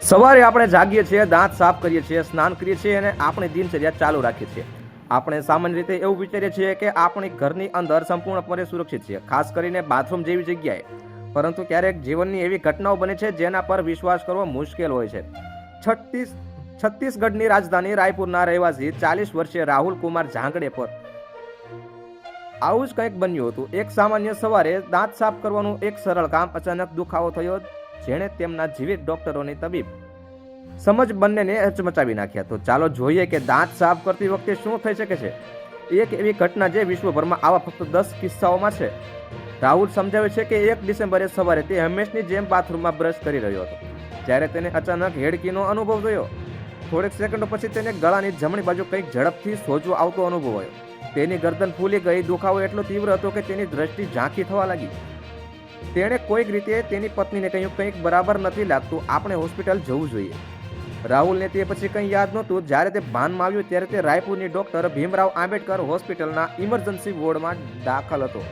સવારે આપણે જાગીએ છીએ, દાંત સાફ કરીએ છીએ, સ્નાન કરીએ છીએ અને આપણી દિનચર્યા ચાલુ રાખીએ છીએ. આપણે સામાન્ય રીતે એવું વિચારીએ છીએ કે આપણી ઘરની અંદર સંપૂર્ણપણે સુરક્ષિત છીએ, ખાસ કરીને બાથરૂમ જેવી જગ્યાએ. પરંતુ ક્યારેક જીવનની એવી ઘટનાઓ બને છે જેના પર વિશ્વાસ કરવો મુશ્કેલ હોય છે. છત્તીસગઢની રાજધાની રાયપુરના રહેવાસી 40 વર્ષીય રાહુલ કુમાર જાંગડે પર આવું જ કંઈક બન્યું હતું. એક સામાન્ય સવારે દાંત સાફ કરવાનું એક સરળ કામ અચાનક દુખાવો થયો, જેણે તેમના જીવિત ડોક્ટરોની તબીબ સમજ બંનેને હચમચાવી નાખ્યા. તો ચાલો જોઈએ કે દાંત સાફ કરતી વખતે શું થઈ શકે છે. એક એવી ઘટના જે વિશ્વભરમાં આવા ફક્ત 10 કિસ્સાઓમાં છે. રાહુલ સમજાવે છે કે 1 ડિસેમ્બરે સવારે તે હંમેશની જેમ બાથરૂમમાં બ્રશ કરી રહ્યો હતો, જ્યારે તેને અચાનક હેડકીનો અનુભવ થયો. થોડીક સેકન્ડો પછી તેને ગળાની જમણી બાજુ કંઈક ઝડપથી સોજો આવતો અનુભવાયો. તેની ગરદન ફૂલી ગઈ. દુખાવો એટલો તીવ્ર હતો કે તેની દ્રષ્ટિ ઝાંખી થવા લાગી. તેણે કોઈક રીતે તેની પત્નીને કહ્યું, કંઈક બરાબર નથી લાગતું, આપણે હોસ્પિટલ જવું જોઈએ. રાહુલને તે પછી કંઈ યાદ નહોતું. જ્યારે તે ભાનમાં આવ્યું ત્યારે તે રાયપુરની ડોક્ટર ભીમરાવ આંબેડકર હોસ્પિટલના ઇમરજન્સી વોર્ડમાં દાખલ હતો.